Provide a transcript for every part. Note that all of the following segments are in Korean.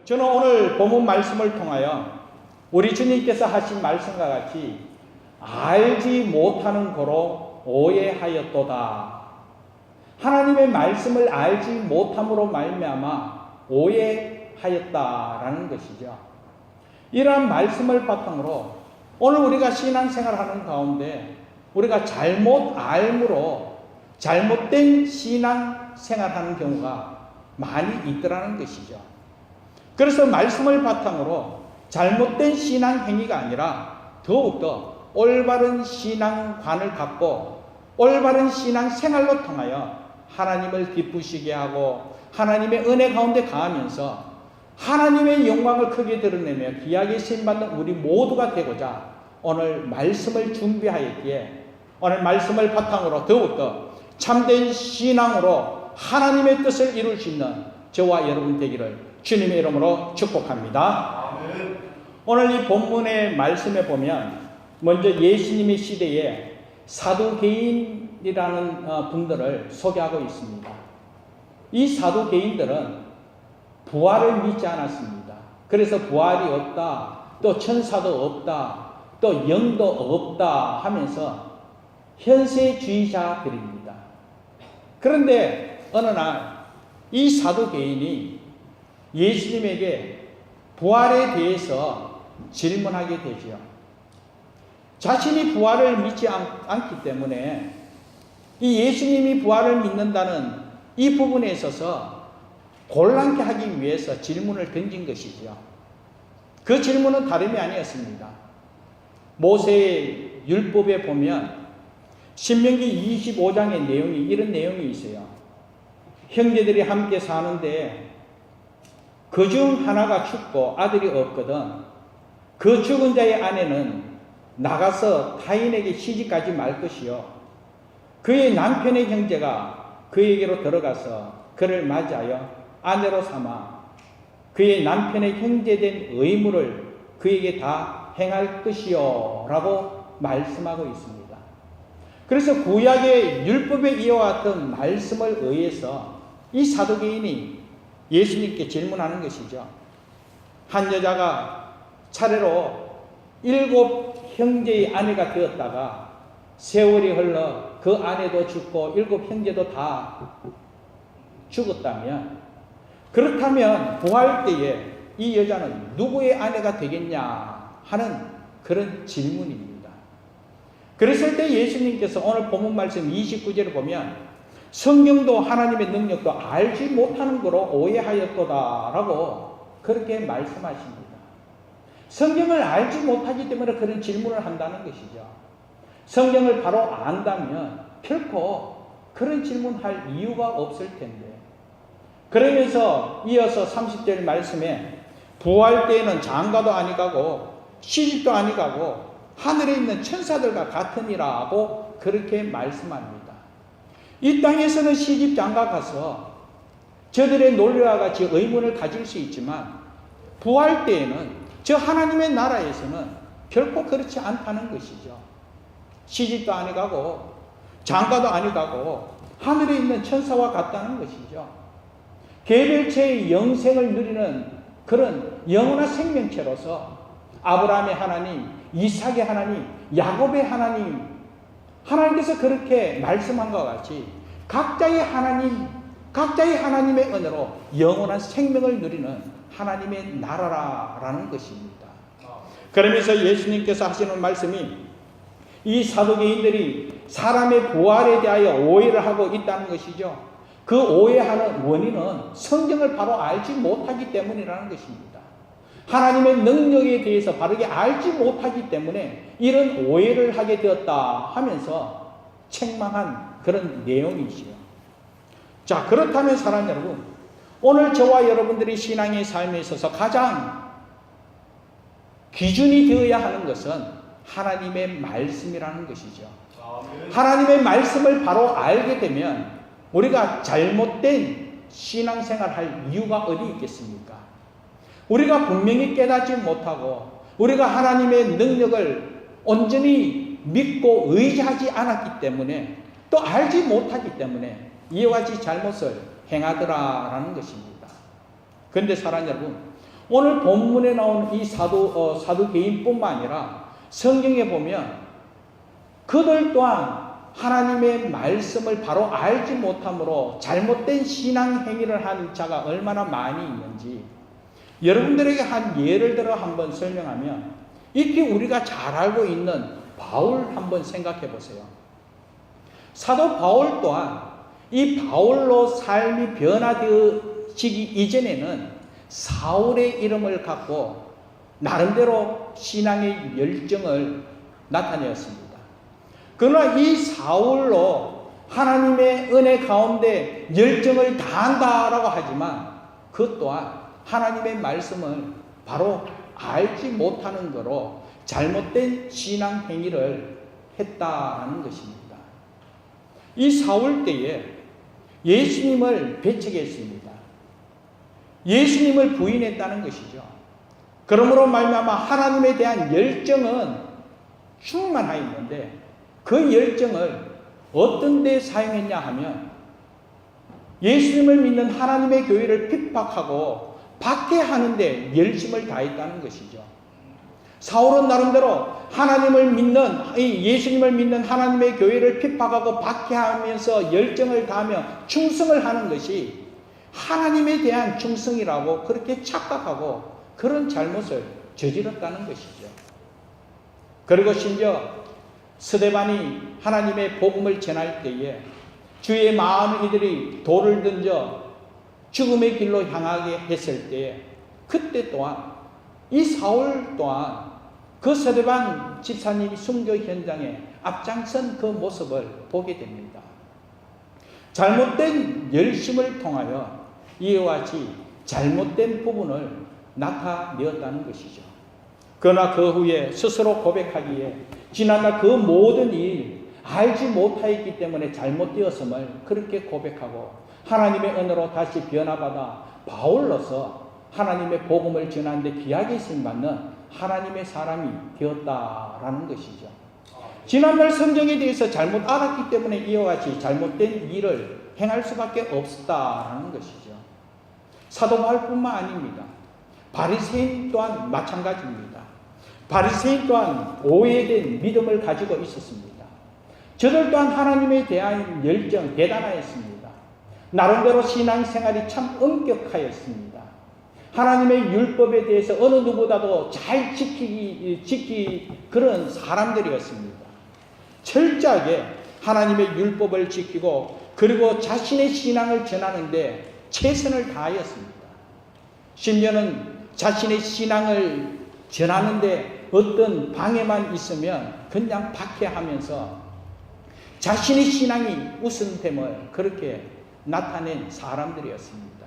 저는 오늘 본문 말씀을 통하여 우리 주님께서 하신 말씀과 같이 알지 못하는 거로 오해하였도다. 하나님의 말씀을 알지 못함으로 말미암아 오해하였다라는 것이죠. 이러한 말씀을 바탕으로 오늘 우리가 신앙생활하는 가운데 우리가 잘못 알므로 잘못된 신앙생활하는 경우가 많이 있더라는 것이죠. 그래서 말씀을 바탕으로 잘못된 신앙 행위가 아니라 더욱더 올바른 신앙관을 갖고 올바른 신앙생활로 통하여 하나님을 기쁘시게 하고 하나님의 은혜 가운데 가하면서 하나님의 영광을 크게 드러내며 귀하게 쓰임받는 우리 모두가 되고자 오늘 말씀을 준비하였기에 오늘 말씀을 바탕으로 더욱더 참된 신앙으로 하나님의 뜻을 이룰 수 있는 저와 여러분 되기를 주님의 이름으로 축복합니다. 아멘. 오늘 이 본문의 말씀에 보면 먼저 예수님의 시대에 사두개인이라는 분들을 소개하고 있습니다. 이 사두개인들은 부활을 믿지 않았습니다. 그래서 부활이 없다, 또 천사도 없다, 또 영도 없다 하면서 현세주의자들입니다. 그런데 어느 날 이 사두개인이 예수님에게 부활에 대해서 질문하게 되죠. 자신이 부활을 믿지 않기 때문에 이 예수님이 부활을 믿는다는 이 부분에 있어서 곤란케 하기 위해서 질문을 던진 것이죠. 그 질문은 다름이 아니었습니다. 모세의 율법에 보면 신명기 25장의 내용이 이런 내용이 있어요. 형제들이 함께 사는데 그중 하나가 죽고 아들이 없거든 그 죽은 자의 아내는 나가서 타인에게 시집가지 말 것이요 그의 남편의 형제가 그에게로 들어가서 그를 맞이하여 아내로 삼아 그의 남편의 형제된 의무를 그에게 다 행할 것이요 라고 말씀하고 있습니다. 그래서 구약의 율법에 이와 같은 말씀을 의해서 이 사두개인이 예수님께 질문하는 것이죠. 한 여자가 차례로 7 형제의 아내가 되었다가 세월이 흘러 그 아내도 죽고 7 형제도 다 죽었다면 그렇다면 부활 때에 이 여자는 누구의 아내가 되겠냐 하는 그런 질문입니다. 그랬을 때 예수님께서 오늘 본문 말씀 29절을 보면 성경도 하나님의 능력도 알지 못하는 거로 오해하였도다 라고 그렇게 말씀하십니다. 성경을 알지 못하기 때문에 그런 질문을 한다는 것이죠. 성경을 바로 안다면 결코 그런 질문할 이유가 없을 텐데 그러면서 이어서 30절 말씀에 부활 때에는 장가도 아니가고 시집도 아니가고 하늘에 있는 천사들과 같으니라고 그렇게 말씀합니다. 이 땅에서는 시집 장가 가서 저들의 논리와 같이 의문을 가질 수 있지만 부활 때에는 저 하나님의 나라에서는 결코 그렇지 않다는 것이죠. 시집도 아니가고 장가도 아니가고 하늘에 있는 천사와 같다는 것이죠. 개별체의 영생을 누리는 그런 영원한 생명체로서 아브라함의 하나님, 이삭의 하나님, 야곱의 하나님 하나님께서 그렇게 말씀한 것 같이 각자의 하나님의 은혜로 영원한 생명을 누리는 하나님의 나라라는 것입니다. 그러면서 예수님께서 하시는 말씀이 이 사두개인들이 사람의 부활에 대하여 오해를 하고 있다는 것이죠. 그 오해하는 원인은 성경을 바로 알지 못하기 때문이라는 것입니다. 하나님의 능력에 대해서 바르게 알지 못하기 때문에 이런 오해를 하게 되었다 하면서 책망한 그런 내용이지요. 자, 그렇다면 사랑 여러분, 오늘 저와 여러분들이 신앙의 삶에 있어서 가장 기준이 되어야 하는 것은 하나님의 말씀이라는 것이죠. 하나님의 말씀을 바로 알게 되면 우리가 잘못된 신앙생활 할 이유가 어디 있겠습니까? 우리가 분명히 깨닫지 못하고 우리가 하나님의 능력을 온전히 믿고 의지하지 않았기 때문에 또 알지 못하기 때문에 이와 같이 잘못을 행하더라라는 것입니다. 그런데 사랑 여러분, 오늘 본문에 나오는 이 사두개인뿐만 아니라 성경에 보면 그들 또한 하나님의 말씀을 바로 알지 못함으로 잘못된 신앙 행위를 한 자가 얼마나 많이 있는지 여러분들에게 한 예를 들어 한번 설명하면, 이렇게 우리가 잘 알고 있는 바울 한번 생각해 보세요. 사도 바울 또한 이 바울로 삶이 변화되어지기 이전에는 사울의 이름을 갖고 나름대로 신앙의 열정을 나타내었습니다. 그러나 이 사울로 하나님의 은혜 가운데 열정을 다한다라고 하지만 그 또한 하나님의 말씀을 바로 알지 못하는 거로 잘못된 신앙 행위를 했다라는 것입니다. 이 사울 때에 예수님을 배척했습니다. 예수님을 부인했다는 것이죠. 그러므로 말미암아 하나님에 대한 열정은 충만하였는데 그 열정을 어떤 데 사용했냐 하면 예수님을 믿는 하나님의 교회를 핍박하고 박해하는데 열심을 다했다는 것이죠. 사울은 나름대로 하나님을 믿는, 예수님을 믿는 하나님의 교회를 핍박하고 박해하면서 열정을 다하며 충성을 하는 것이 하나님에 대한 충성이라고 그렇게 착각하고 그런 잘못을 저질렀다는 것이죠. 그리고 심지어 스데반이 하나님의 복음을 전할 때에 주의 많은 이들이 돌을 던져 죽음의 길로 향하게 했을 때에 그때 또한 이 사울 또한 그 스데반 집사님이 순교 현장에 앞장선 그 모습을 보게 됩니다. 잘못된 열심을 통하여 이와 같이 잘못된 부분을 나타내었다는 것이죠. 그러나 그 후에 스스로 고백하기에 지난날 그 모든 일 알지 못하였기 때문에 잘못되었음을 그렇게 고백하고 하나님의 은혜로 다시 변화받아 바울로서 하나님의 복음을 전하는데 귀하게 쓰임받는 하나님의 사람이 되었다라는 것이죠. 지난날 성경에 대해서 잘못 알았기 때문에 이와 같이 잘못된 일을 행할 수밖에 없었다라는 것이죠. 사도 바울뿐만 아닙니다. 바리새인 또한 마찬가지입니다. 바리새인 또한 오해된 믿음을 가지고 있었습니다. 저들 또한 하나님에 대한 열정 대단하였습니다. 나름대로 신앙생활이 참 엄격하였습니다. 하나님의 율법에 대해서 어느 누구보다도 잘 지키 그런 사람들이었습니다. 철저하게 하나님의 율법을 지키고 그리고 자신의 신앙을 전하는데 최선을 다하였습니다. 심지어는 자신의 신앙을 전하는데 어떤 방해만 있으면 그냥 박해하면서 자신의 신앙이 우선됨을 그렇게 나타낸 사람들이었습니다.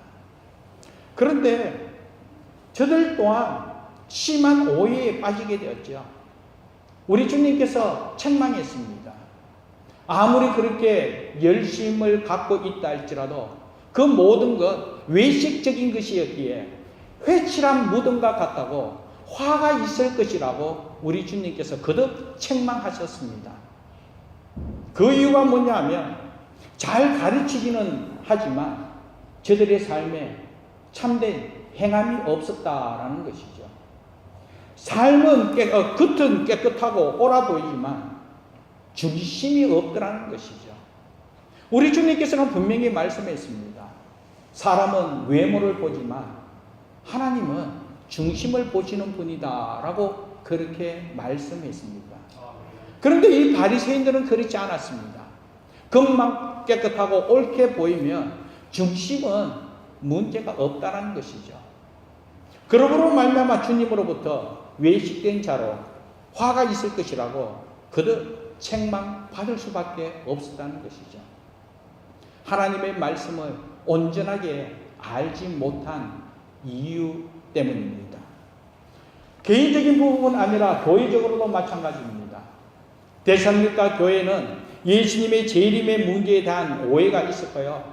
그런데 저들 또한 심한 오해에 빠지게 되었죠. 우리 주님께서 책망했습니다. 아무리 그렇게 열심을 갖고 있다 할지라도 그 모든 것 외식적인 것이었기에 회칠한 무덤과 같다고 화가 있을 것이라고 우리 주님께서 거듭 책망하셨습니다. 그 이유가 뭐냐 하면 잘 가르치기는 하지만 저들의 삶에 참된 행함이 없었다라는 것이죠. 삶은 겉은 깨끗하고 옳아 보이지만 중심이 없더라는 것이죠. 우리 주님께서는 분명히 말씀했습니다. 사람은 외모를 보지만 하나님은 중심을 보시는 분이다라고 그렇게 말씀했습니다. 그런데 이 바리새인들은 그렇지 않았습니다. 겉만 깨끗하고 옳게 보이면 중심은 문제가 없다는 것이죠. 그러므로 말미암아 주님으로부터 외식된 자로 화가 있을 것이라고 거듭 책망받을 수밖에 없었다는 것이죠. 하나님의 말씀을 온전하게 알지 못한 이유 때문입니다. 개인적인 부분은 아니라 교회적으로도 마찬가지입니다. 데살로니가 교회는 예수님의 재림의 문제에 대한 오해가 있었고요.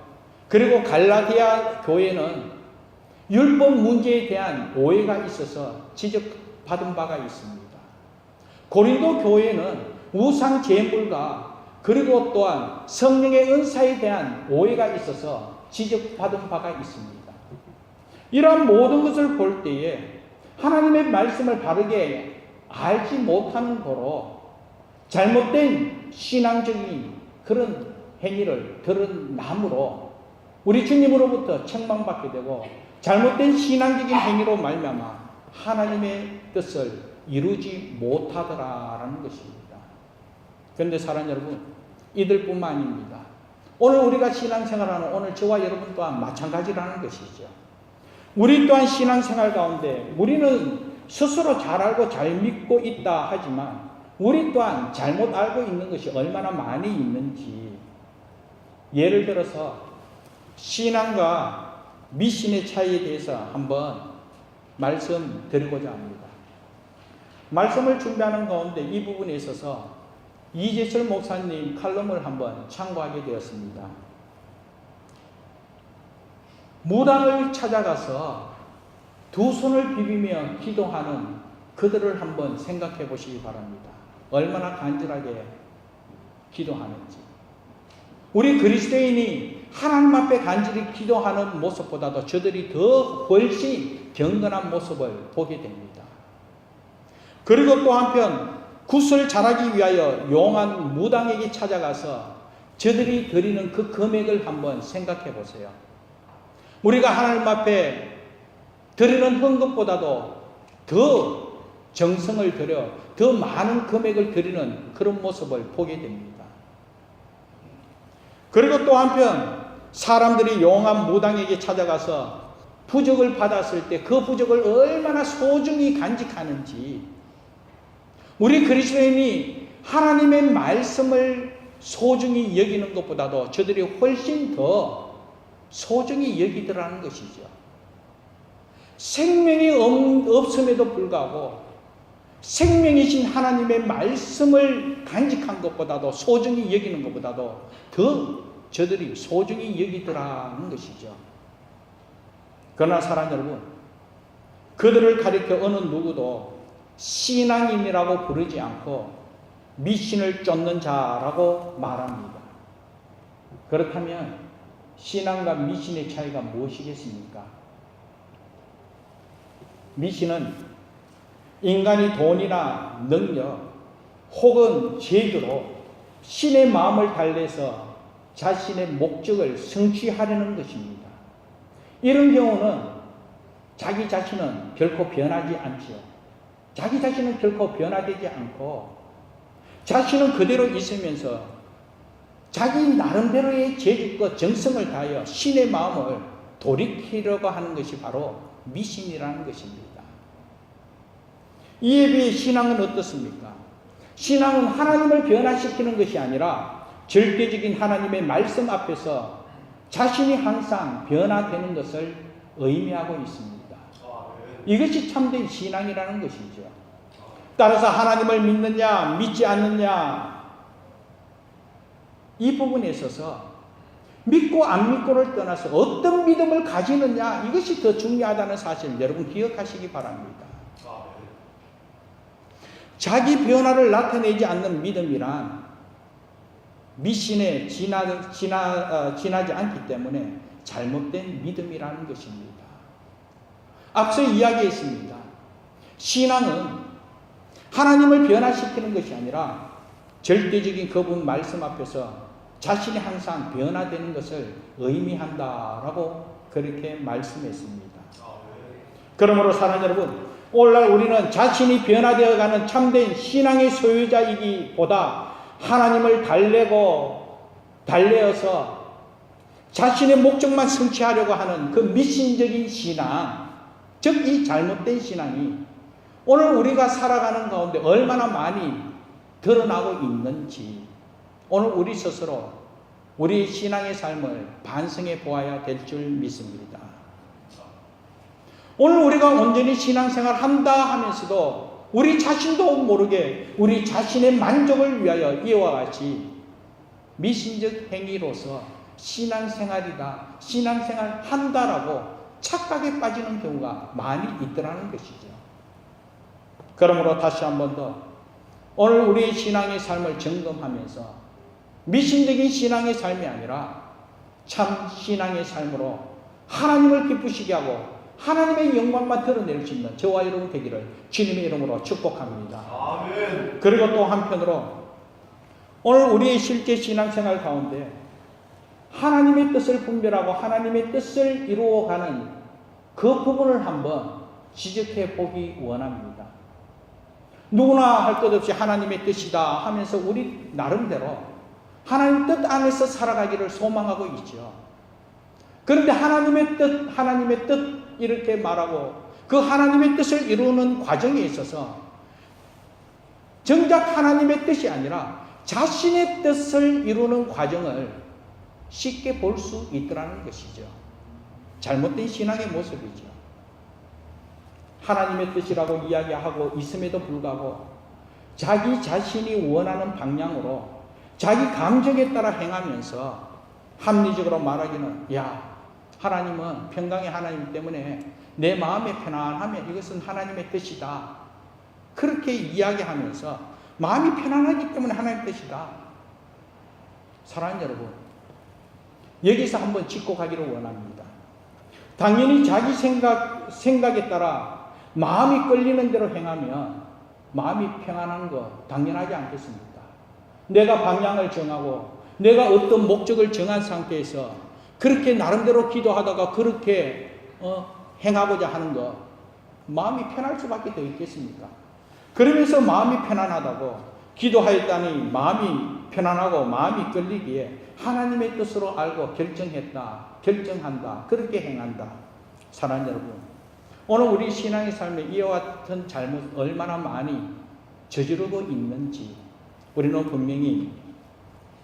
그리고 갈라디아 교회는 율법 문제에 대한 오해가 있어서 지적받은 바가 있습니다. 고린도 교회는 우상 제물과 그리고 또한 성령의 은사에 대한 오해가 있어서 지적받은 바가 있습니다. 이러한 모든 것을 볼 때에 하나님의 말씀을 바르게 알지 못하는 거로 잘못된 신앙적인 그런 행위를 드러남으로 우리 주님으로부터 책망받게 되고 잘못된 신앙적인 행위로 말미암아 하나님의 뜻을 이루지 못하더라라는 것입니다. 그런데 사랑하는 여러분, 이들뿐만 아닙니다. 오늘 우리가 신앙생활하는 오늘 저와 여러분 또한 마찬가지라는 것이죠. 우리 또한 신앙생활 가운데 우리는 스스로 잘 알고 잘 믿고 있다 하지만 우리 또한 잘못 알고 있는 것이 얼마나 많이 있는지, 예를 들어서 신앙과 미신의 차이에 대해서 한번 말씀드리고자 합니다. 말씀을 준비하는 가운데 이 부분에 있어서 이재철 목사님 칼럼을 한번 참고하게 되었습니다. 무당을 찾아가서 두 손을 비비며 기도하는 그들을 한번 생각해 보시기 바랍니다. 얼마나 간절하게 기도하는지. 우리 그리스도인이 하나님 앞에 간절히 기도하는 모습보다도 저들이 더 훨씬 경건한 모습을 보게 됩니다. 그리고 또 한편 굿을 잘하기 위하여 용한 무당에게 찾아가서 저들이 드리는 그 금액을 한번 생각해 보세요. 우리가 하나님 앞에 드리는 헌금보다도 더 정성을 들여 더 많은 금액을 드리는 그런 모습을 보게 됩니다. 그리고 또 한편 사람들이 용한 무당에게 찾아가서 부적을 받았을 때 그 부적을 얼마나 소중히 간직하는지, 우리 그리스도인이 하나님의 말씀을 소중히 여기는 것보다도 저들이 훨씬 더 소중히 여기더라는 것이죠. 생명이 없음에도 불구하고 생명이신 하나님의 말씀을 간직한 것보다도 소중히 여기는 것보다도 더 저들이 소중히 여기더라는 것이죠. 그러나 사랑하는 여러분, 그들을 가리켜 어느 누구도 신앙인이라고 부르지 않고 미신을 쫓는 자라고 말합니다. 그렇다면 신앙과 미신의 차이가 무엇이겠습니까? 미신은 인간이 돈이나 능력 혹은 재주로 신의 마음을 달래서 자신의 목적을 성취하려는 것입니다. 이런 경우는 자기 자신은 결코 변하지 않지요. 자기 자신은 결코 변화되지 않고 자신은 그대로 있으면서 자기 나름대로의 재주과 정성을 다하여 신의 마음을 돌이키려고 하는 것이 바로 미신이라는 것입니다. 이에 비해 신앙은 어떻습니까? 신앙은 하나님을 변화시키는 것이 아니라 절대적인 하나님의 말씀 앞에서 자신이 항상 변화되는 것을 의미하고 있습니다. 이것이 참된 신앙이라는 것이죠. 따라서 하나님을 믿느냐 믿지 않느냐 이 부분에 있어서 믿고 안 믿고를 떠나서 어떤 믿음을 가지느냐, 이것이 더 중요하다는 사실 여러분 기억하시기 바랍니다. 자기 변화를 나타내지 않는 믿음이란 미신에 지나지 않기 때문에 잘못된 믿음이라는 것입니다. 앞서 이야기했습니다. 신앙은 하나님을 변화시키는 것이 아니라 절대적인 그분 말씀 앞에서 자신이 항상 변화되는 것을 의미한다라고 그렇게 말씀했습니다. 그러므로 사랑하는 여러분, 오늘날 우리는 자신이 변화되어가는 참된 신앙의 소유자이기보다 하나님을 달래어서 자신의 목적만 성취하려고 하는 그 미신적인 신앙, 즉 이 잘못된 신앙이 오늘 우리가 살아가는 가운데 얼마나 많이 드러나고 있는지 오늘 우리 스스로 우리 신앙의 삶을 반성해 보아야 될 줄 믿습니다. 오늘 우리가 온전히 신앙생활 한다 하면서도 우리 자신도 모르게 우리 자신의 만족을 위하여 이와 같이 미신적 행위로서 신앙생활이다, 신앙생활 한다라고 착각에 빠지는 경우가 많이 있더라는 것이죠. 그러므로 다시 한 번 더 오늘 우리의 신앙의 삶을 점검하면서 미신적인 신앙의 삶이 아니라 참 신앙의 삶으로 하나님을 기쁘시게 하고 하나님의 영광만 드러낼 수 있는 저와 여러분 되기를 주님의 이름으로 축복합니다. 아멘. 그리고 또 한편으로 오늘 우리의 실제 신앙생활 가운데 하나님의 뜻을 분별하고 하나님의 뜻을 이루어가는 그 부분을 한번 지적해 보기 원합니다. 누구나 할 것 없이 하나님의 뜻이다 하면서 우리 나름대로 하나님 뜻 안에서 살아가기를 소망하고 있죠. 그런데 하나님의 뜻 이렇게 말하고 그 하나님의 뜻을 이루는 과정에 있어서 정작 하나님의 뜻이 아니라 자신의 뜻을 이루는 과정을 쉽게 볼 수 있더라는 것이죠. 잘못된 신앙의 모습이죠. 하나님의 뜻이라고 이야기하고 있음에도 불구하고 자기 자신이 원하는 방향으로 자기 감정에 따라 행하면서 합리적으로 말하기는 야, 하나님은 평강의 하나님 때문에 내 마음에 편안하면 이것은 하나님의 뜻이다. 그렇게 이야기하면서 마음이 편안하기 때문에 하나님의 뜻이다. 사랑하는 여러분, 여기서 한번 짚고 가기를 원합니다. 당연히 자기 생각에 따라 마음이 끌리는 대로 행하면 마음이 평안한 거 당연하지 않겠습니까? 내가 방향을 정하고 내가 어떤 목적을 정한 상태에서 그렇게 나름대로 기도하다가 그렇게 행하고자 하는 거 마음이 편할 수밖에 더 있겠습니까? 그러면서 마음이 편안하다고 기도하였다니 마음이 편안하고 마음이 끌리기에 하나님의 뜻으로 알고 결정한다, 그렇게 행한다. 사랑하는 여러분, 오늘 우리 신앙의 삶에 이와 같은 잘못 얼마나 많이 저지르고 있는지 우리는 분명히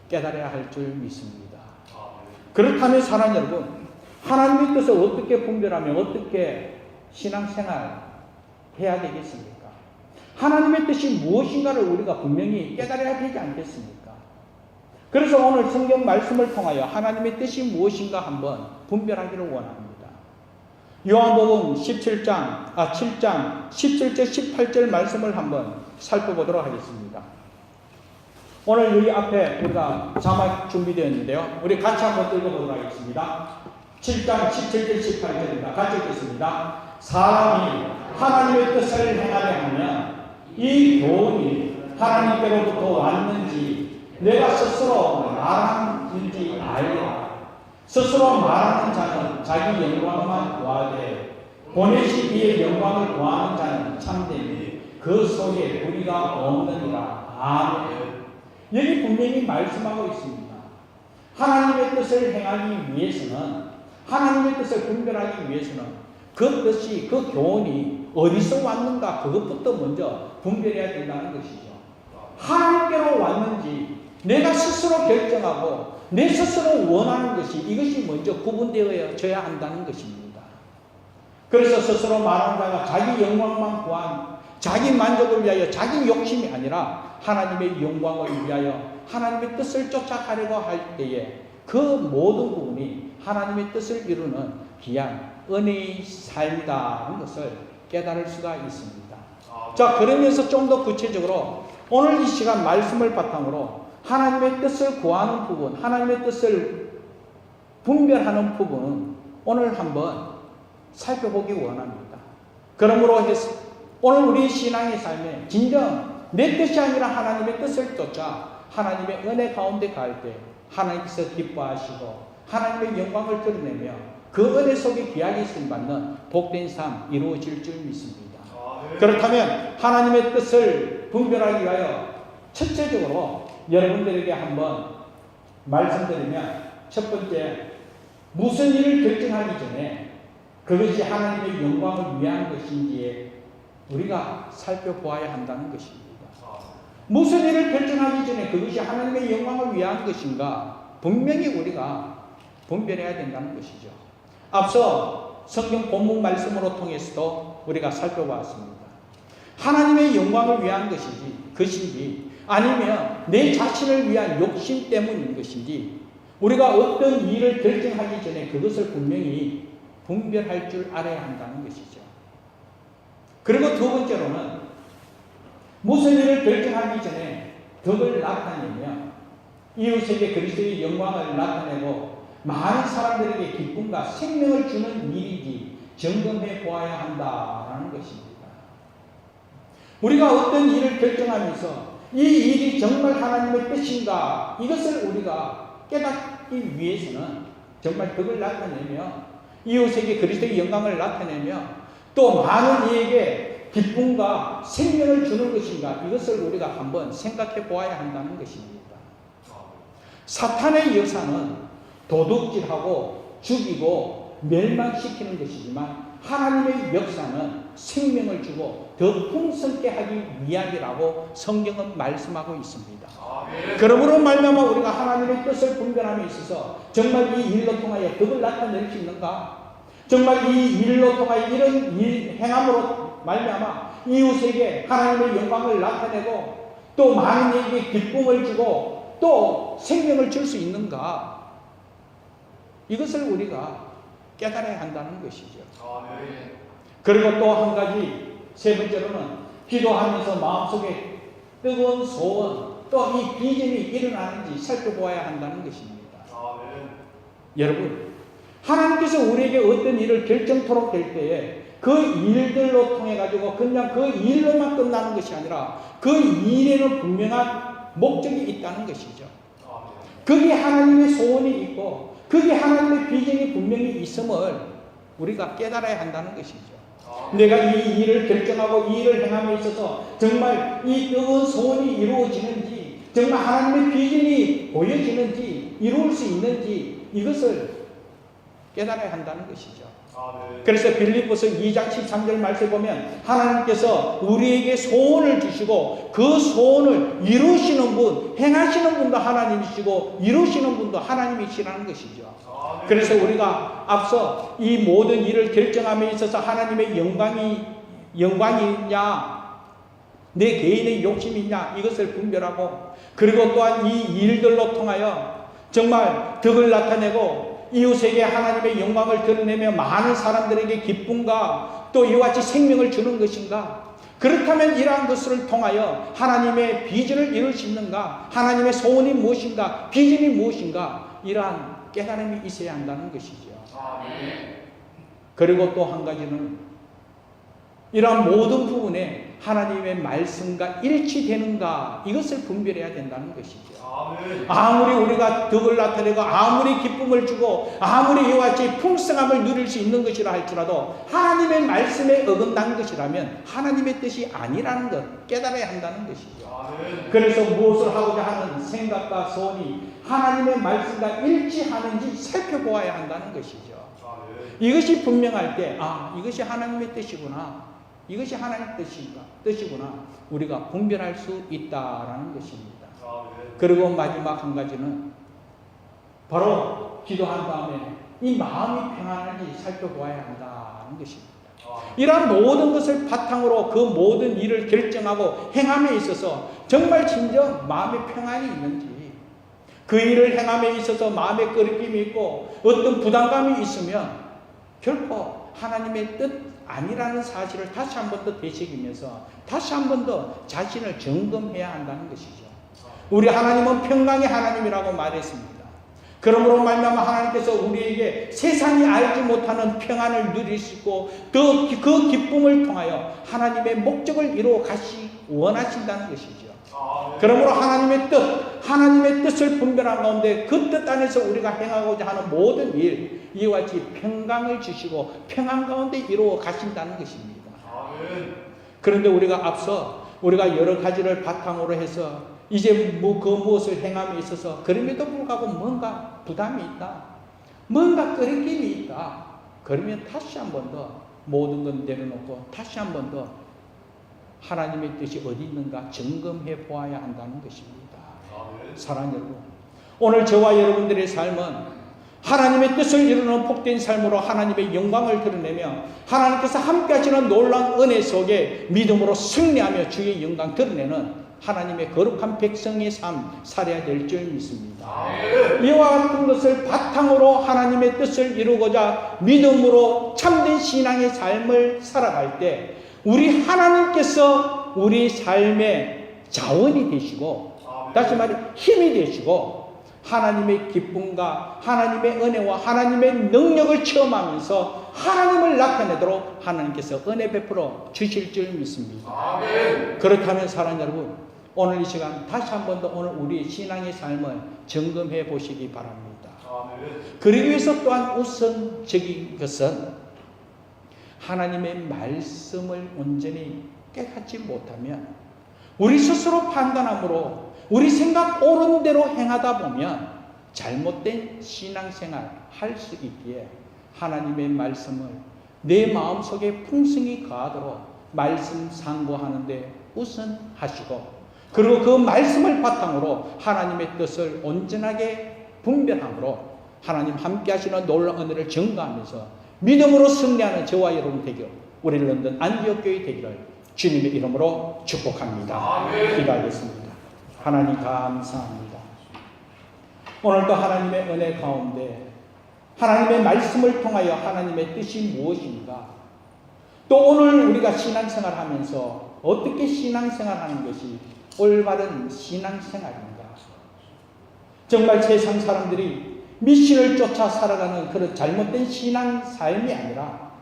깨달아야 할 줄 믿습니다. 그렇다면 사랑하는 여러분, 하나님의 뜻을 어떻게 분별하며 어떻게 신앙생활 해야 되겠습니까? 하나님의 뜻이 무엇인가를 우리가 분명히 깨달아야 되지 않겠습니까? 그래서 오늘 성경 말씀을 통하여 하나님의 뜻이 무엇인가 한번 분별하기를 원합니다. 요한복음 7장 17절 18절 말씀을 한번 살펴보도록 하겠습니다. 오늘 여기 앞에 우리가 자막 준비되어 있는데요. 우리 같이 한번 읽어보도록 하겠습니다. 7장 17절 18절입니다. 같이 읽겠습니다. 사람이 하나님의 뜻을 행하려 하면 이 교훈이 하나님께로부터 왔는지 내가 스스로 말하는지 알라. 스스로 말하는 자는 자기 영광만 구하되 보내신 이의 영광을 구하는 자는 참되니 그 속에 불의가 없느니라. 아멘. 여기 분명히 말씀하고 있습니다. 하나님의 뜻을 행하기 위해서는, 하나님의 뜻을 분별하기 위해서는 그 뜻이, 그 교훈이 어디서 왔는가 그것부터 먼저 분별해야 된다는 것이죠. 하나님께로 왔는지 내가 스스로 결정하고 내 스스로 원하는 것이, 이것이 먼저 구분되어져야 한다는 것입니다. 그래서 스스로 말하는 자가 자기 영광만 구한, 자기 만족을 위하여, 자기 욕심이 아니라 하나님의 영광을 위하여 하나님의 뜻을 쫓아가려고 할 때에 그 모든 부분이 하나님의 뜻을 이루는 귀한 은혜의 삶이다는 것을 깨달을 수가 있습니다. 자, 그러면서 좀 더 구체적으로 오늘 이 시간 말씀을 바탕으로 하나님의 뜻을 구하는 부분, 하나님의 뜻을 분별하는 부분은 오늘 한번 살펴보기 원합니다. 그러므로 해서 오늘 우리 신앙의 삶에 진정 내 뜻이 아니라 하나님의 뜻을 쫓아 하나님의 은혜 가운데 갈 때 하나님께서 기뻐하시고 하나님의 영광을 드러내며 그 은혜 속에 귀하게 쓰임받는 복된 삶 이루어질 줄 믿습니다. 그렇다면 하나님의 뜻을 분별하기 위하여 첫째적으로 여러분들에게 한번 말씀드리면, 첫 번째, 무슨 일을 결정하기 전에 그것이 하나님의 영광을 위한 것인지에 우리가 살펴보아야 한다는 것입니다. 무슨 일을 결정하기 전에 그것이 하나님의 영광을 위한 것인가 분명히 우리가 분별해야 된다는 것이죠. 앞서 성경 본문 말씀으로 통해서도 우리가 살펴봤습니다. 하나님의 영광을 위한 것인지 아니면 내 자신을 위한 욕심 때문인 것인지 우리가 어떤 일을 결정하기 전에 그것을 분명히 분별할 줄 알아야 한다는 것이죠. 그리고 두 번째로는 무슨 일을 결정하기 전에 덕을 나타내며 이웃에게 그리스도의 영광을 나타내고 많은 사람들에게 기쁨과 생명을 주는 일이지 점검해 보아야 한다라는 것입니다. 우리가 어떤 일을 결정하면서 이 일이 정말 하나님의 뜻인가, 이것을 우리가 깨닫기 위해서는 정말 그걸 나타내며 이웃에게 그리스도의 영광을 나타내며 또 많은 이에게 기쁨과 생명을 주는 것인가, 이것을 우리가 한번 생각해 보아야 한다는 것입니다. 사탄의 역사는 도둑질하고 죽이고 멸망시키는 것이지만 하나님의 역사는 생명을 주고 더 풍성케 하기 위함이라고 성경은 말씀하고 있습니다. 그러므로 말미암아 우리가 하나님의 뜻을 분별함에 있어서 정말 이 일로 통하여 그걸 나타낼 수 있는가? 정말 이 일로 통하여 이런 일 행함으로 말미암아 이웃에게 하나님의 영광을 나타내고 또 많은 이에게 기쁨을 주고 또 생명을 줄 수 있는가? 이것을 우리가 깨달아야 한다는 것이죠. 그리고 또 한 가지, 세 번째로는 기도하면서 마음속에 뜨거운 소원, 또 이 비전이 일어나는지 살펴보아야 한다는 것입니다. 여러분, 하나님께서 우리에게 어떤 일을 결정토록 될 때에 그 일들로 통해 가지고 그냥 그 일로만 끝나는 것이 아니라 그 일에는 분명한 목적이 있다는 것이죠. 거기에 하나님의 소원이 있고 거기에 하나님의 비전이 분명히 있음을 우리가 깨달아야 한다는 것이죠. 내가 이 일을 결정하고 이 일을 행함에 있어서 정말 이 뜨거운 소원이 이루어지는지, 정말 하나님의 비전이 보여지는지, 이루어질 수 있는지, 이것을 깨달아야 한다는 것이죠. 그래서 빌립보서 2장 13절 말씀에 보면 하나님께서 우리에게 소원을 주시고 그 소원을 이루시는 분, 행하시는 분도 하나님이시고 이루시는 분도 하나님이시라는 것이죠. 그래서 우리가 앞서 이 모든 일을 결정함에 있어서 하나님의 영광이냐 내 개인의 욕심이냐, 이것을 분별하고, 그리고 또한 이 일들로 통하여 정말 덕을 나타내고 이웃에게 하나님의 영광을 드러내며 많은 사람들에게 기쁨과 또 이와 같이 생명을 주는 것인가? 그렇다면 이러한 것을 통하여 하나님의 비전을 이룰 수 있는가? 하나님의 소원이 무엇인가? 비전이 무엇인가? 이러한 깨달음이 있어야 한다는 것이죠. 그리고 또 한 가지는 이러한 모든 부분에 하나님의 말씀과 일치되는가, 이것을 분별해야 된다는 것이죠. 아무리 우리가 덕을 나타내고 아무리 기쁨을 주고 아무리 이와 같이 풍성함을 누릴 수 있는 것이라 할지라도 하나님의 말씀에 어긋난 것이라면 하나님의 뜻이 아니라는 것 깨달아야 한다는 것이죠. 그래서 무엇을 하고자 하는 생각과 소원이 하나님의 말씀과 일치하는지 살펴보아야 한다는 것이죠. 이것이 분명할 때, 아, 이것이 하나님의 뜻이구나, 이것이 하나님의 뜻이구나, 우리가 분별할 수 있다라는 것입니다. 그리고 마지막 한 가지는 바로 기도한 다음에 이 마음이 평안한지 살펴보아야 한다는 것입니다. 이러한 모든 것을 바탕으로 그 모든 일을 결정하고 행함에 있어서 정말 진정 마음의 평안이 있는지, 그 일을 행함에 있어서 마음의 꺼리낌이 있고 어떤 부담감이 있으면 결코 하나님의 뜻 아니라는 사실을 다시 한 번 더 되새기면서 다시 한 번 더 자신을 점검해야 한다는 것이죠. 우리 하나님은 평강의 하나님이라고 말했습니다. 그러므로 말미암아 하나님께서 우리에게 세상이 알지 못하는 평안을 누릴 수 있고 또 그 기쁨을 통하여 하나님의 목적을 이루어 가시 원하신다는 것이죠. 그러므로 하나님의 뜻을 분별한 가운데 그 뜻 안에서 우리가 행하고자 하는 모든 일, 이와 같이 평강을 주시고 평안 가운데 이루어 가신다는 것입니다. 그런데 우리가 앞서 우리가 여러 가지를 바탕으로 해서 이제 그 무엇을 행함에 있어서 그럼에도 불구하고 뭔가 부담이 있다, 뭔가 꺼리낌이 있다, 그러면 다시 한 번 더 모든 건 내려놓고 다시 한 번 더 하나님의 뜻이 어디 있는가 점검해 보아야 한다는 것입니다. 사랑하는 여러분, 오늘 저와 여러분들의 삶은 하나님의 뜻을 이루는 복된 삶으로 하나님의 영광을 드러내며 하나님께서 함께 하시는 놀라운 은혜 속에 믿음으로 승리하며 주의 영광 드러내는 하나님의 거룩한 백성의 삶 살아야 될 줄 믿습니다. 이와 같은 것을 바탕으로 하나님의 뜻을 이루고자 믿음으로 참된 신앙의 삶을 살아갈 때 우리 하나님께서 우리 삶의 자원이 되시고, 다시 말해 힘이 되시고, 하나님의 기쁨과 하나님의 은혜와 하나님의 능력을 체험하면서 하나님을 나타내도록 하나님께서 은혜 베풀어 주실 줄 믿습니다. 아멘. 그렇다면 사랑하는 여러분, 오늘 이 시간 다시 한 번 더 오늘 우리의 신앙의 삶을 점검해 보시기 바랍니다. 아멘. 그러기 위해서 또한 우선적인 것은 하나님의 말씀을 온전히 깨닫지 못하면 우리 스스로 판단함으로 우리 생각 옳은 대로 행하다 보면 잘못된 신앙생활 할 수 있기에 하나님의 말씀을 내 마음속에 풍성히 가하도록 말씀 상고하는데 우선하시고, 그리고 그 말씀을 바탕으로 하나님의 뜻을 온전하게 분별함으로 하나님 함께 하시는 놀라운 은혜를 증거하면서 믿음으로 승리하는 저와 여러분 되기를, 우리 런던 안디옥 교회 되기를 주님의 이름으로 축복합니다. 기도하겠습니다. 하나님 감사합니다. 오늘도 하나님의 은혜 가운데 하나님의 말씀을 통하여 하나님의 뜻이 무엇인가, 또 오늘 우리가 신앙생활 하면서 어떻게 신앙생활 하는 것이 올바른 신앙생활인가, 정말 세상 사람들이 미신을 쫓아 살아가는 그런 잘못된 신앙 삶이 아니라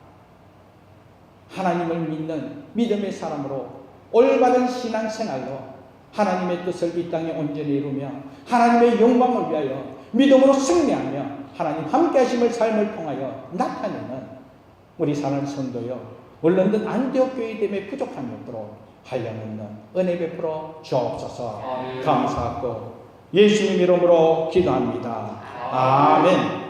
하나님을 믿는 믿음의 사람으로 올바른 신앙생활로 하나님의 뜻을 이 땅에 온전히 이루며 하나님의 영광을 위하여 믿음으로 승리하며 하나님 함께 하심을 삶을 통하여 나타내는 우리 사랑하는 성도여, 런던 안디옥 교회 됨에 부족함이 없도록 하려는 은혜 베풀어 주옵소서. 감사하고 예수님 이름으로 기도합니다. 아멘.